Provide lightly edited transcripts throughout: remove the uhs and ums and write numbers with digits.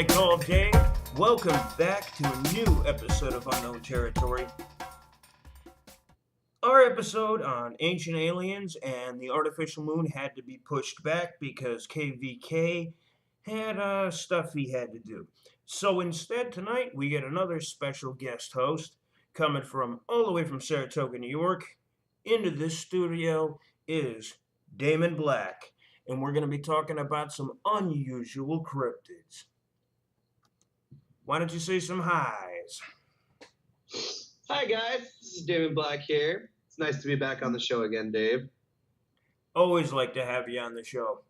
TheManTheyCallDave. Welcome back to a new episode of Unknown Territory. Our episode on ancient aliens and the artificial moon had to be pushed back because KVK had stuff he had to do. So instead tonight we get another special guest host coming from all the way from Saratoga, New York. Into this studio is DeamonBlack, and we're going to be talking about some unusual cryptids. Why don't you say some highs? Hi guys, this is DeamonBlack here. It's nice to be back on the show again, Dave. Always like to have you on the show.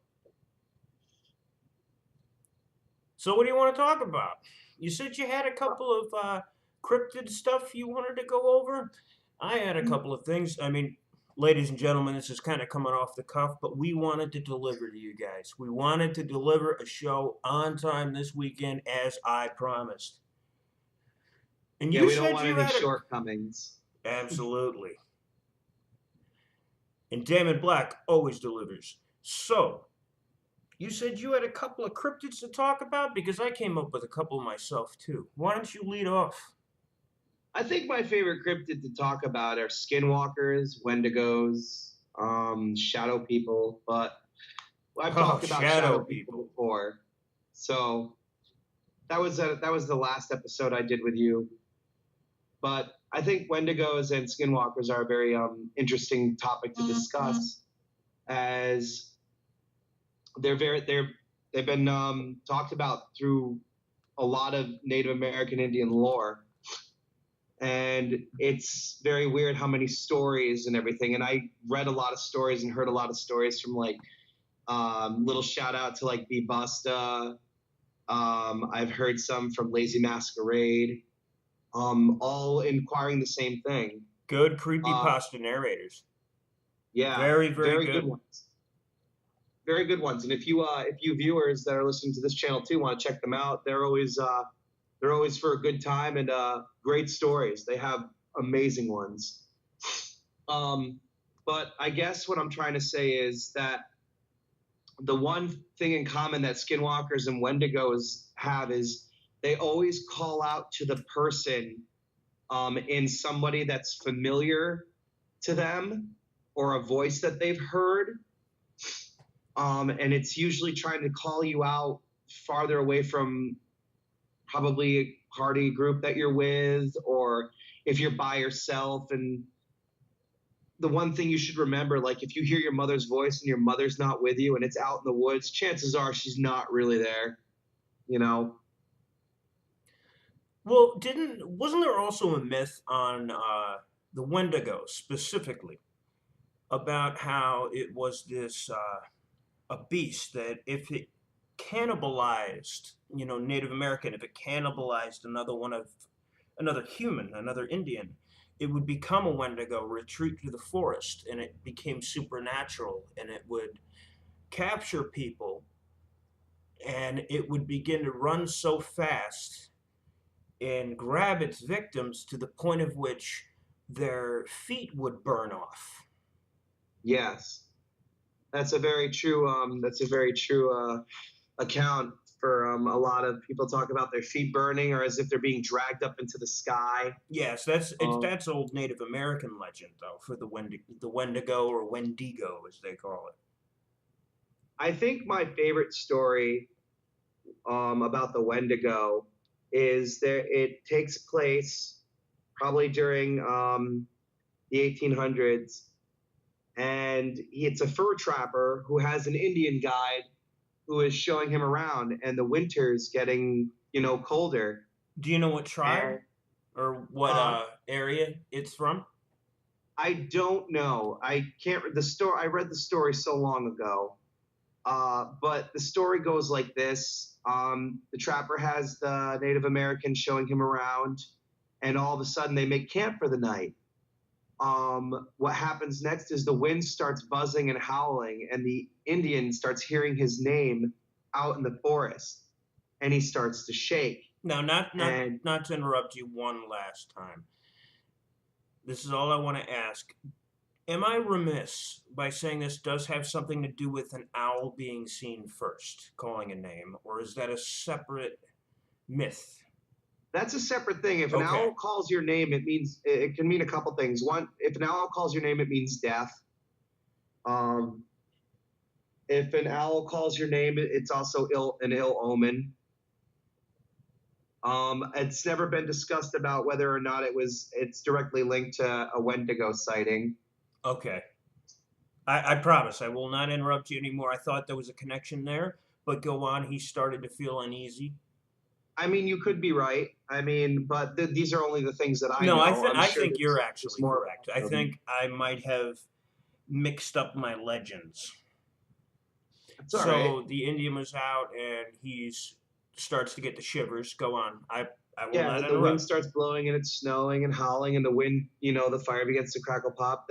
So what do you want to talk about? You said you had a couple of cryptid stuff you wanted to go over. I had a couple of things. I mean, ladies and gentlemen, this is kind of coming off the cuff, but we wanted to deliver to you guys. We wanted to deliver a show on time this weekend, as I promised. And yeah, we don't want any shortcomings. Absolutely. And DeamonBlack always delivers. So, you said you had a couple of cryptids to talk about? Because I came up with a couple myself, too. Why don't you lead off? I think my favorite cryptid to talk about are skinwalkers, wendigos, shadow people, but I've talked about shadow people before. So that was the last episode I did with you. But I think wendigos and skinwalkers are a very interesting topic to discuss, as they've been talked about through a lot of Native American Indian lore. And it's very weird how many stories and everything. And I read a lot of stories and heard a lot of stories from little shout out to B Busta. I've heard some from Lazy Masquerade, all inquiring the same thing. Good creepypasta narrators. Yeah, very good ones. Very good ones. And if you viewers that are listening to this channel too want to check them out, they're always for a good time and great stories. They have amazing ones. But I guess what I'm trying to say is that the one thing in common that skinwalkers and wendigos have is they always call out to the person in somebody that's familiar to them or a voice that they've heard. And it's usually trying to call you out farther away from probably a party group that you're with, or if you're by yourself. And the one thing you should remember, if you hear your mother's voice and your mother's not with you and it's out in the woods, chances are she's not really there, Well, wasn't there also a myth on the Wendigo specifically about how it was this a beast that if it cannibalized, Native American, if it cannibalized another human, another Indian, it would become a Wendigo, retreat to the forest, and it became supernatural, and it would capture people, and it would begin to run so fast and grab its victims to the point of which their feet would burn off. Yes, that's a very true account. For a lot of people talk about their feet burning or as if they're being dragged up into the sky. Yes, that's old Native American legend though for the Wendigo or Wendigo as they call it. I think my favorite story about the Wendigo is it takes place probably during the 1800s, and it's a fur trapper who has an Indian guide who is showing him around, and the winter's getting, colder. Do you know what tribe or what area it's from? I don't know. I can't read the story. I read the story so long ago. But the story goes like this. The trapper has the Native American showing him around, and all of a sudden they make camp for the night. What happens next is the wind starts buzzing and howling, and the Indian starts hearing his name out in the forest, and he starts to shake. Now, not to interrupt you one last time. This is all I want to ask. Am I remiss by saying this does have something to do with an owl being seen first, calling a name, or is that a separate myth. That's a separate thing. If an Okay. owl calls your name, it can mean a couple things. One, if an owl calls your name, it means death. If an owl calls your name, it's also an ill omen. It's never been discussed about whether or not it's directly linked to a Wendigo sighting. Okay. I promise I will not interrupt you anymore. I thought there was a connection there, but go on. He started to feel uneasy. I mean, you could be right. I mean, but these are only the things that I No, know. I Sure think you're there's actually more. correct. I think I might have mixed up my legends. It's all right. So the Indian was out and starts to get the shivers. Go on. I will not the interrupt. wind starts blowing and it's snowing and howling and the wind, the fire begins to crackle pop.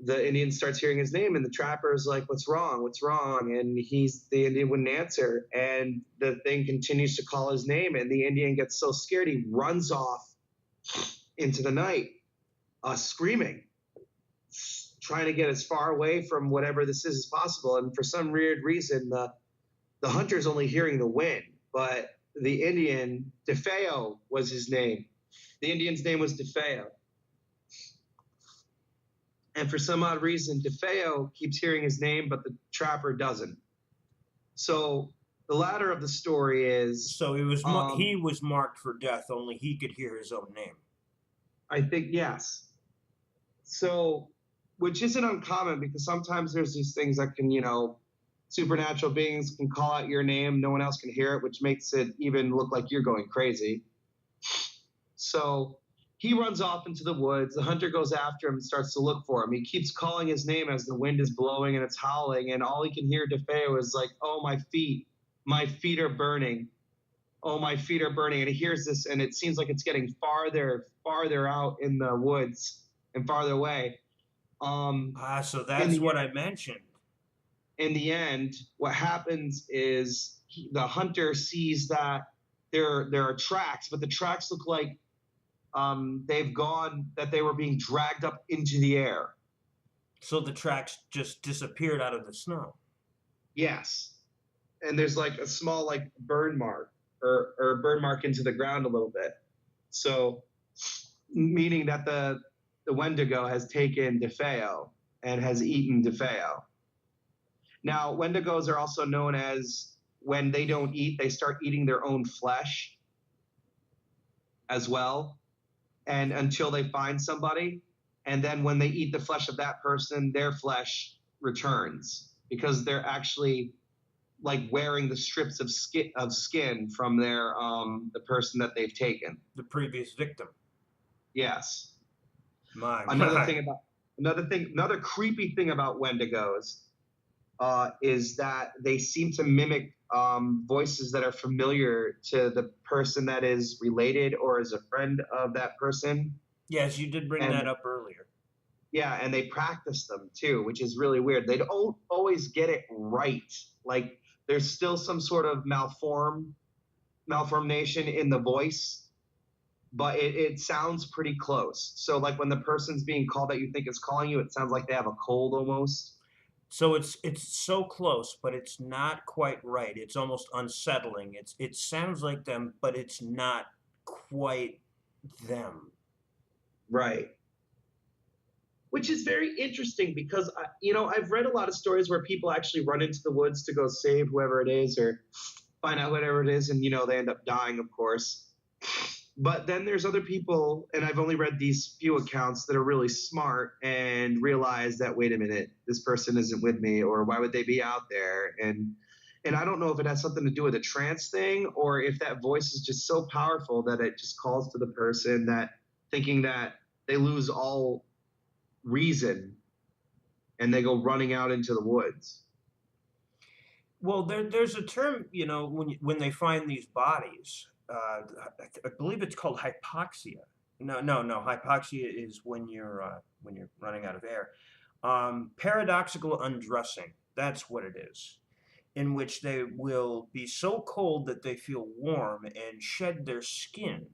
The Indian starts hearing his name and the trapper is like, "What's wrong? What's wrong?" And the Indian wouldn't answer. And the thing continues to call his name and the Indian gets so scared he runs off into the night, screaming, trying to get as far away from whatever this is as possible. And for some weird reason, the hunter's only hearing the wind, but the Indian, DeFeo was his name. The Indian's name was DeFeo. And for some odd reason, DeFeo keeps hearing his name, but the trapper doesn't. So the latter of the story is... So he was marked for death, only he could hear his own name. I think, yes. So, which isn't uncommon because sometimes there's these things that can, supernatural beings can call out your name, no one else can hear it, which makes it even look like you're going crazy. So he runs off into the woods. The hunter goes after him and starts to look for him. He keeps calling his name as the wind is blowing and it's howling, and all he can hear DeFeo is like, "Oh, my feet are burning. Oh, my feet are burning." And he hears this, and it seems like it's getting farther out in the woods and farther away. So that's what I mentioned. In the end, what happens is the hunter sees that there are tracks, but the tracks look like that they were being dragged up into the air. So the tracks just disappeared out of the snow. Yes. And there's like a small burn mark or burn mark into the ground a little bit. So meaning that the Wendigo has taken DeFeo and has eaten DeFeo. Now, Wendigos are also known as, when they don't eat, they start eating their own flesh as well, and until they find somebody. And then when they eat the flesh of that person, their flesh returns because they're actually wearing the strips of skin from the person that they've taken. The previous victim. Yes. Another creepy thing about Wendigos is that they seem to mimic voices that are familiar to the person that is related or is a friend of that person. Yes, you did bring that up earlier. Yeah, and they practice them too, which is really weird. They don't always get it right. There's still some sort of malformation in the voice, but it sounds pretty close. So when the person's being called that you think is calling you, it sounds like they have a cold almost. So it's so close, but it's not quite right. It's almost unsettling. It sounds like them, but it's not quite them. Right. Which is very interesting because, I've read a lot of stories where people actually run into the woods to go save whoever it is or find out whatever it is, and, they end up dying, of course. But then there's other people, and I've only read these few accounts that are really smart and realize that, wait a minute, this person isn't with me, or why would they be out there? And I don't know if it has something to do with a trance thing or if that voice is just so powerful that it just calls to the person, that thinking that they lose all reason and they go running out into the woods. Well, there's a term, when they find these bodies. I believe it's called hypoxia. No. Hypoxia is when you're running out of air. Paradoxical undressing. That's what it is. In which they will be so cold that they feel warm and shed their skin,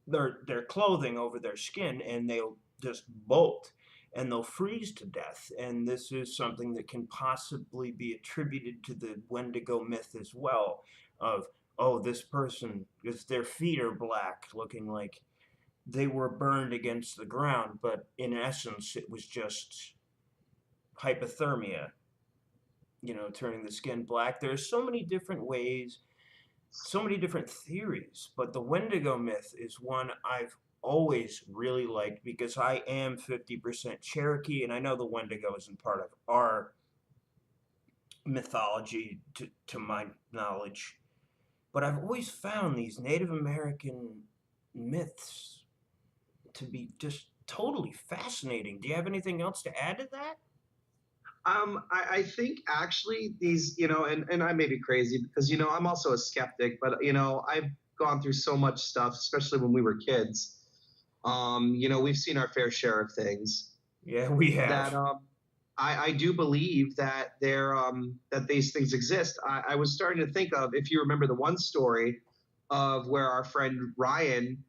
their clothing over their skin, and they'll just bolt and they'll freeze to death. And this is something that can possibly be attributed to the Wendigo myth as well, of oh, this person, because their feet are black, looking like they were burned against the ground, but in essence, it was just hypothermia, turning the skin black. There's so many different ways, so many different theories, but the Wendigo myth is one I've always really liked because I am 50% Cherokee, and I know the Wendigo isn't part of our mythology to my knowledge, but I've always found these Native American myths to be just totally fascinating. Do you have anything else to add to that? I think actually these, and I may be crazy because, I'm also a skeptic, but, I've gone through so much stuff, especially when we were kids. We've seen our fair share of things Yeah, we that have. I do believe that that these things exist. I was starting to think of, if you remember the one story of where our friend Ryan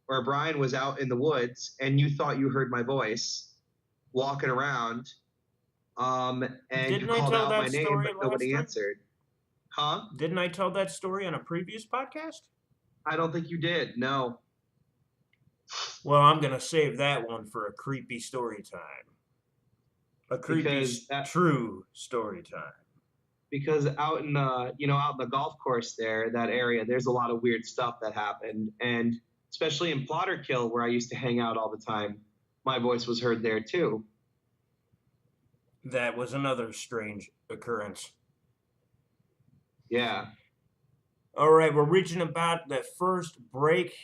or Brian was out in the woods and you thought you heard my voice walking around, and you Didn't I called tell out my that name, story but last nobody time? answered. Huh? Didn't I tell that story on a previous podcast? I don't think you did. No, Well, I'm going to save that one for a creepy story time. A creepy, because that true story time. because out in out in the golf course there, that area, there's a lot of weird stuff that happened, and especially in Plotterkill where I used to hang out all the time, my voice was heard there too. That was another strange occurrence. Yeah. All right, we're reaching about the first break,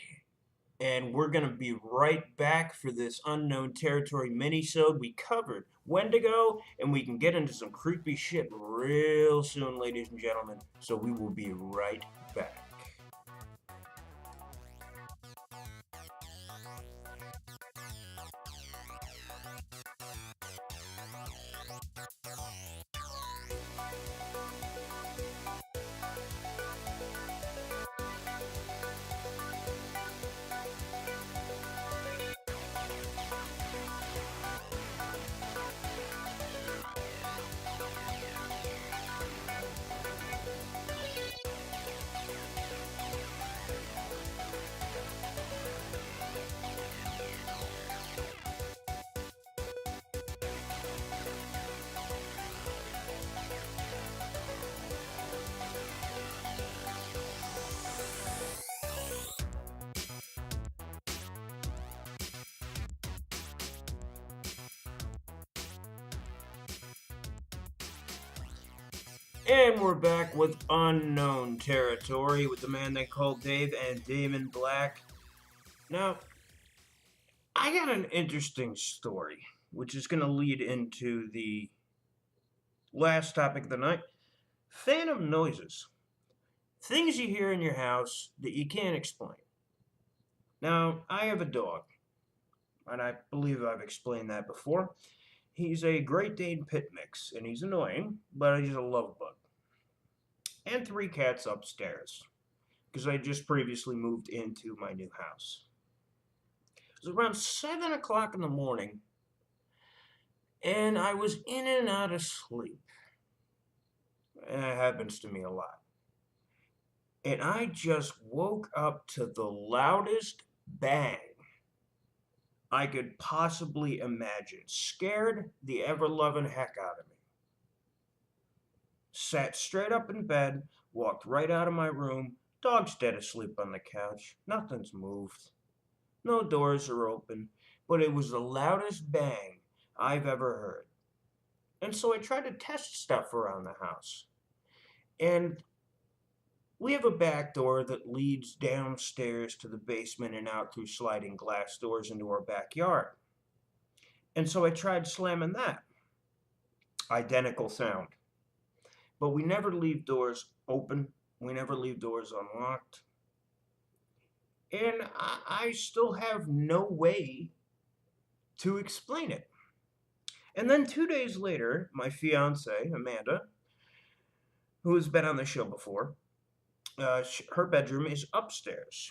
and we're going to be right back for this Unknown Territory minisode. We covered Wendigo, and we can get into some creepy shit real soon, ladies and gentlemen. So we will be right back. And we're back with Unknown Territory with the man they call Dave and DeamonBlack. Now, I got an interesting story, which is going to lead into the last topic of the night: phantom noises. Things you hear in your house that you can't explain. Now, I have a dog, and I believe I've explained that before. He's a Great Dane Pit Mix, and he's annoying, but he's a love bug. And three cats upstairs, because I just previously moved into my new house. It was around 7 o'clock in the morning, and I was in and out of sleep. And it happens to me a lot. And I just woke up to the loudest bang I could possibly imagine. Scared the ever loving heck out of me. Sat straight up in bed, walked right out of my room. Dog's dead asleep on the couch. Nothing's moved. No doors are open. But it was the loudest bang I've ever heard. And so I tried to test stuff around the house. And we have a back door that leads downstairs to the basement and out through sliding glass doors into our backyard. And so I tried slamming that. Identical sound. But we never leave doors open. We never leave doors unlocked. And I still have no way to explain it. And then 2 days later, my fiance, Amanda, who has been on the show before, her bedroom is upstairs.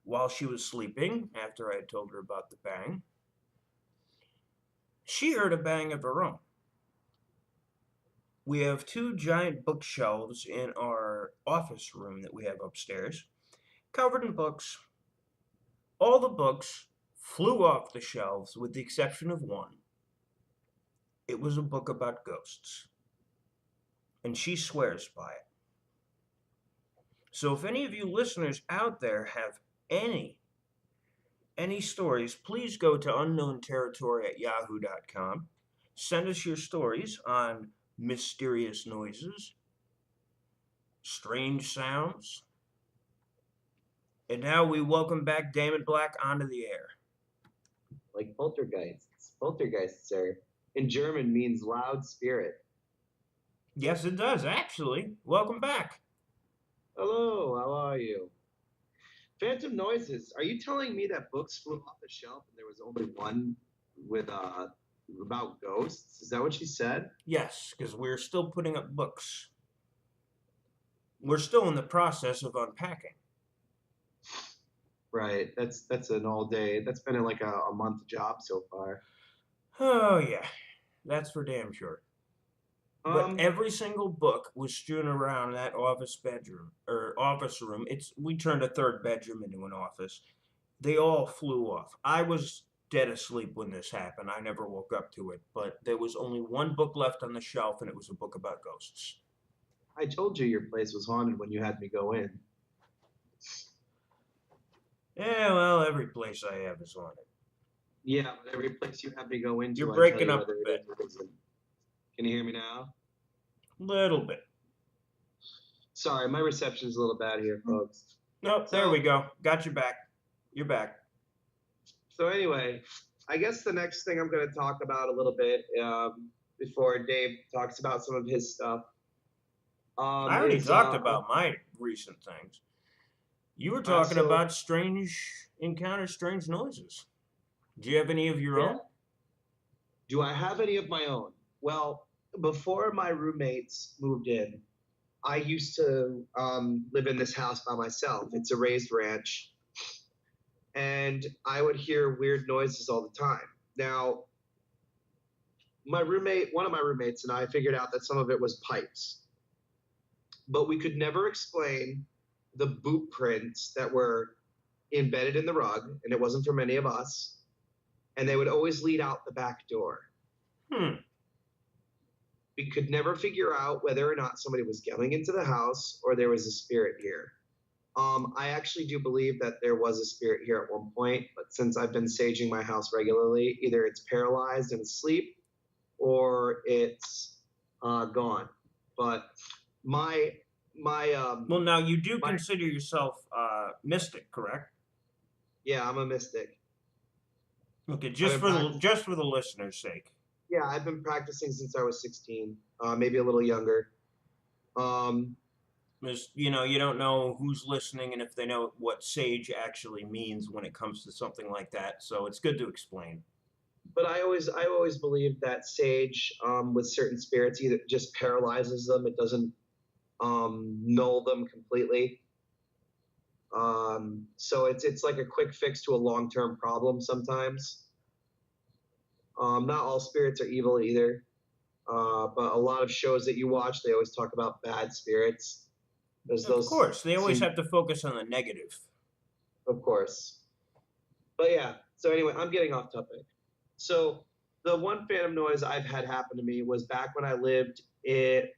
While she was sleeping, after I had told her about the bang, she heard a bang of her own. We have two giant bookshelves in our office room that we have upstairs, covered in books. All the books flew off the shelves with the exception of one. It was a book about ghosts, and she swears by it. So if any of you listeners out there have any stories, please go to unknownterritory@yahoo.com. Send us your stories on mysterious noises, strange sounds. And now we welcome back DeamonBlack onto the air. Like poltergeists. Poltergeist, sir, in German means loud spirit. Yes, it does, actually. Welcome back. Hello, how are you? Phantom noises. Are you telling me that books flew off the shelf and there was only one with about ghosts? Is that what she said? Yes, because we're still putting up books. We're still in the process of unpacking. Right. That's an all day. That's been like a month job so far. Oh yeah, that's for damn sure. But every single book was strewn around that office room. We turned a third bedroom into an office. They all flew off. I was dead asleep when this happened. I never woke up to it. But there was only one book left on the shelf, and it was a book about ghosts. I told you your place was haunted when you had me go in. Yeah, well, every place I have is haunted. Yeah, but every place you have me go into, you're breaking up a bit. Can you hear me now? Little bit. Sorry, my reception's a little bad here, folks. Nope, there we go. Got you back. You're back. So anyway, I guess the next thing I'm going to talk about a little bit before Dave talks about some of his stuff. I already talked about my recent things. You were talking about strange encounters, strange noises. Do you have any of your own? Do I have any of my own? Well, before my roommates moved in, I used to live in this house by myself. It's a raised ranch. And I would hear weird noises all the time. Now, one of my roommates and I figured out that some of it was pipes. But we could never explain the boot prints that were embedded in the rug, and it wasn't from any of us. And they would always lead out the back door. We could never figure out whether or not somebody was going into the house or there was a spirit here. I actually do believe that there was a spirit here at one point, but since I've been saging my house regularly, either it's paralyzed and asleep or it's gone. But well, now you do consider yourself mystic, correct? Yeah, I'm a mystic. Okay, just for the listeners' sake. Yeah, I've been practicing since I was 16, maybe a little younger. You don't know who's listening and if they know what sage actually means when it comes to something like that. So it's good to explain. But I always believed that sage with certain spirits either just paralyzes them. It doesn't null them completely. So it's like a quick fix to a long-term problem sometimes. Not all spirits are evil either. But a lot of shows that you watch, they always talk about bad spirits. Of course, they always have to focus on the negative. Of course. But yeah, so anyway, I'm getting off topic. So the one phantom noise I've had happen to me was back when I lived in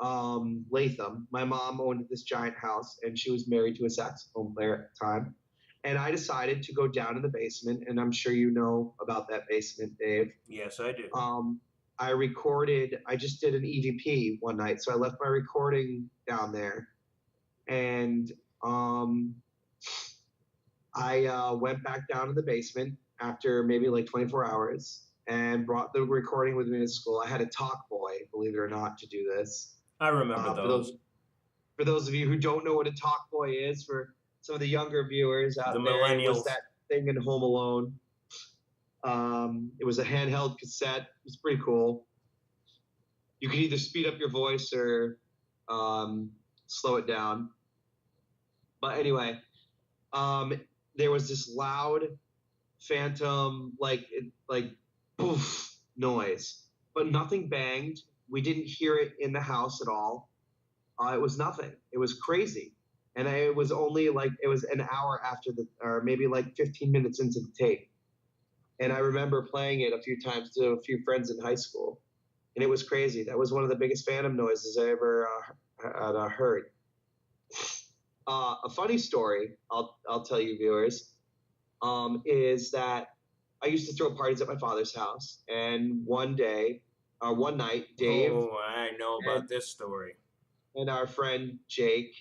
Latham. My mom owned this giant house, and she was married to a saxophone player at the time. And I decided to go down in the basement, and I'm sure you know about that basement, Dave. Yes, I do. I just did an EVP one night, so I left my recording down there. And I went back down to the basement after maybe like 24 hours and brought the recording with me to school. I had a talk boy, believe it or not, to do this. I remember those. For those of you who don't know what a talk boy is, for some of the younger viewers out there, it was that thing in Home Alone. It was a handheld cassette. It was pretty cool. You could either speed up your voice or slow it down. But anyway, there was this loud phantom like poof noise, but nothing banged, we didn't hear it in the house at all. It was nothing. It was crazy. And it was only like, it was an hour after or maybe like 15 minutes into the tape. And I remember playing it a few times to a few friends in high school. And it was crazy. That was one of the biggest phantom noises I ever heard. A funny story, I'll tell you viewers, is that I used to throw parties at my father's house. And one night, Dave. Oh, I know about this story. And our friend Jake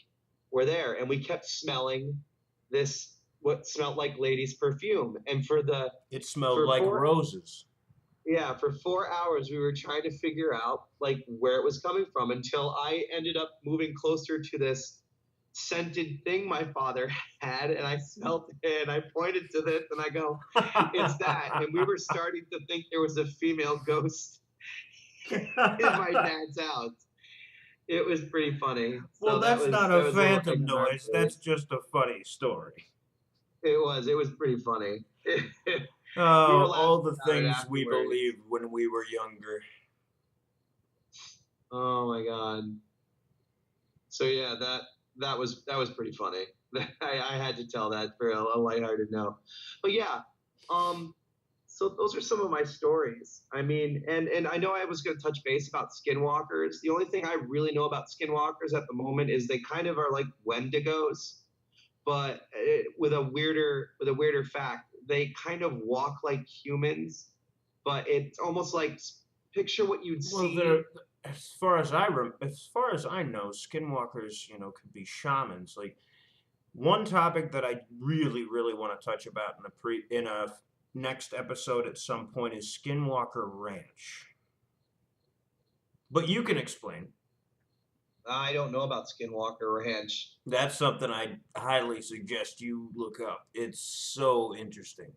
were there, and we kept smelling what smelled like ladies' perfume. And it smelled like roses. Yeah, for 4 hours we were trying to figure out like where it was coming from until I ended up moving closer to this scented thing my father had, and I smelled it, and I pointed to this, and I go, "It's that." And we were starting to think there was a female ghost in my dad's house. It was pretty funny. Well, so that's not a phantom noise. That's just a funny story. It was pretty funny. Oh, all the things we believed when we were younger. Oh my God. So yeah, that was pretty funny. I had to tell that for a lighthearted note. But yeah, so those are some of my stories. I mean, and I know I was going to touch base about skinwalkers. The only thing I really know about skinwalkers at the moment is they kind of are like Wendigos, but with a weirder fact. They kind of walk like humans, but it's almost like picture what you'd see. Well, as far as I know, skinwalkers, could be shamans. Like one topic that I really, really want to touch about in a next episode at some point is Skinwalker Ranch. But you can explain. I don't know about Skinwalker Ranch. That's something I highly suggest you look up. It's so interesting.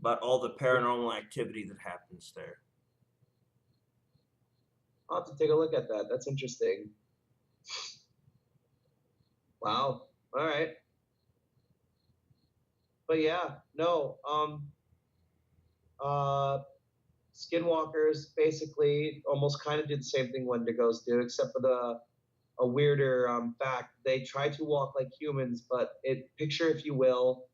About all the paranormal activity that happens there. I'll have to take a look at that. That's interesting. Wow. All right. But yeah, no. Skinwalkers basically almost kind of did the same thing Wendigos do, except for a weirder fact. They try to walk like humans, but picture, if you will,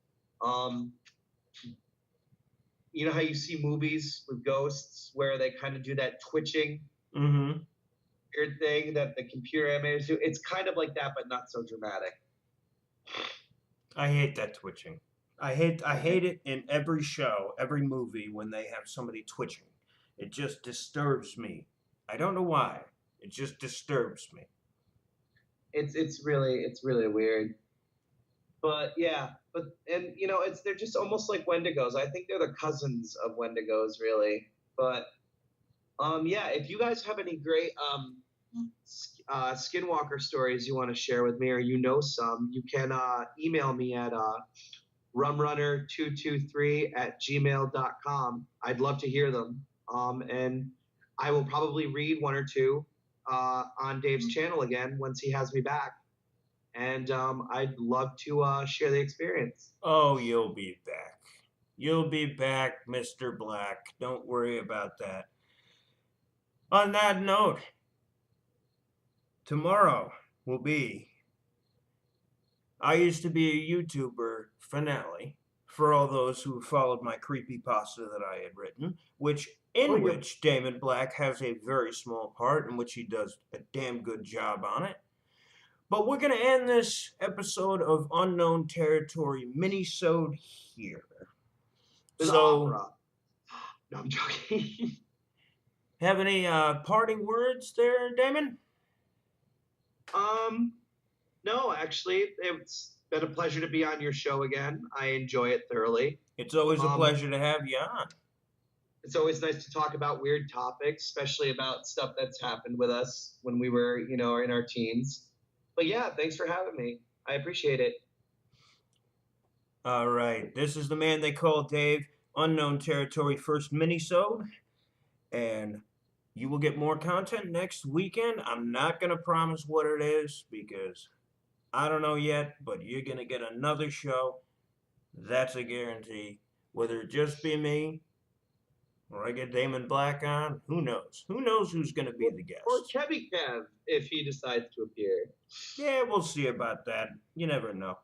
you know how you see movies with ghosts where they kind of do that twitching weird thing that the computer animators do? It's kind of like that, but not so dramatic. I hate that twitching. I hate it in every show, every movie when they have somebody twitching. It just disturbs me. I don't know why. It just disturbs me. It's really weird. But yeah, they're just almost like Wendigos. I think they're the cousins of Wendigos, really. But yeah, if you guys have any great skinwalker stories you want to share with me, or some, you can email me at rumrunner223@gmail.com. I'd love to hear them. And I will probably read one or two on Dave's channel again once he has me back. And I'd love to share the experience. Oh, you'll be back. You'll be back, Mr. Black. Don't worry about that. On that note, tomorrow will be I used to be a YouTuber finale for all those who followed my creepypasta that I had written, which DeamonBlack has a very small part, in which he does a damn good job on it. But we're going to end this episode of Unknown Territory Minisode here. No, I'm joking. Have any parting words there, Damon? No, actually, it's been a pleasure to be on your show again. I enjoy it thoroughly. It's always a pleasure to have you on. It's always nice to talk about weird topics, especially about stuff that's happened with us when we were, in our teens. But yeah, thanks for having me. I appreciate it. All right. This is the man they call Dave, Unknown Territory first minisode. And you will get more content next weekend. I'm not going to promise what it is because I don't know yet, but you're going to get another show. That's a guarantee. Whether it just be me Or I get DeamonBlack on. Who knows? Who knows who's going to be the Or guest? Kevy Kev, if he decides to appear. Yeah, we'll see about that. You never know.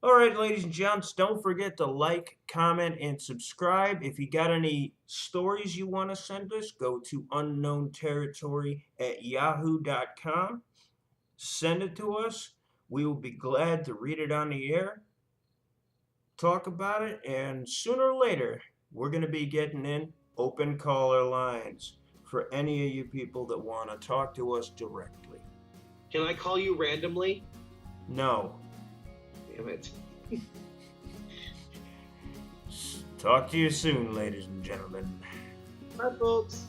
All right, ladies and gents, don't forget to like, comment, and subscribe. If you got any stories you want to send us, go to unknownterritory@yahoo.com. Send it to us. We will be glad to read it on the air, talk about it, and sooner or later, we're going to be getting in open caller lines for any of you people that want to talk to us directly. Can I call you randomly? No. Damn it. Talk to you soon, ladies and gentlemen. Bye, folks.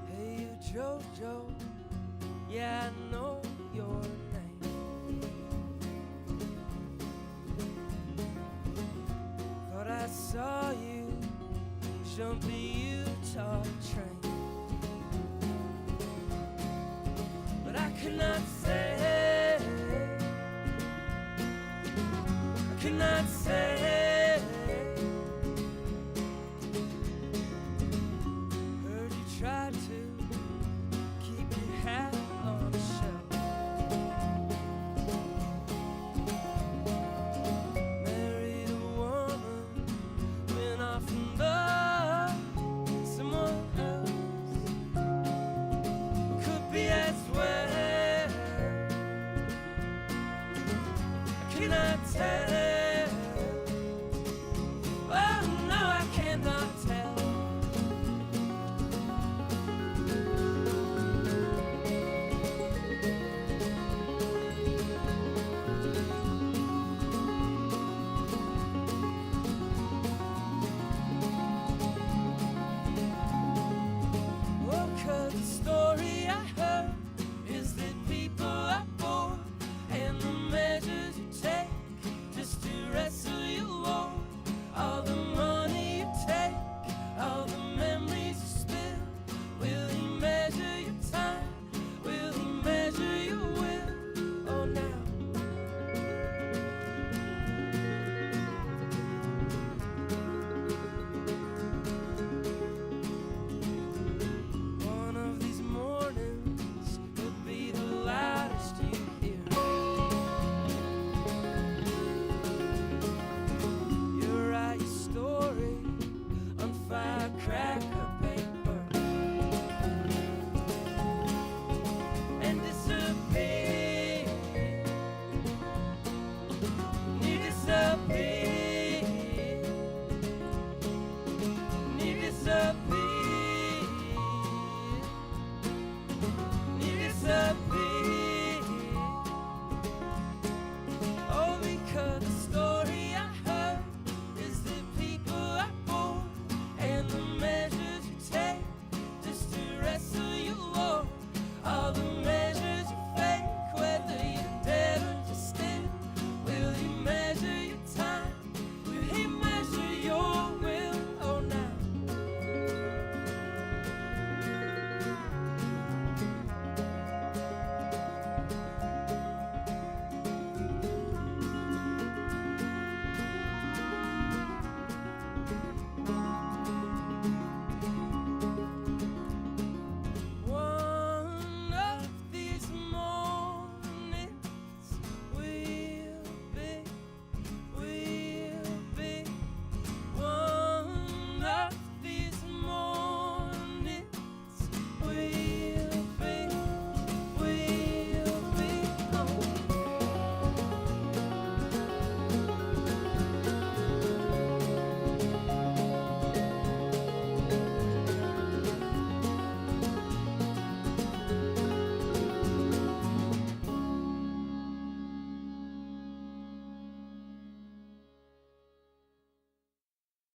Hey, Jojo, yeah, I know your name. Thought I saw you jump the Utah train, but I could not say, I could not say. Heard you tried to keep your hat on the shelf. Married a woman, went off and loved someone else. Could be as well. I cannot tell.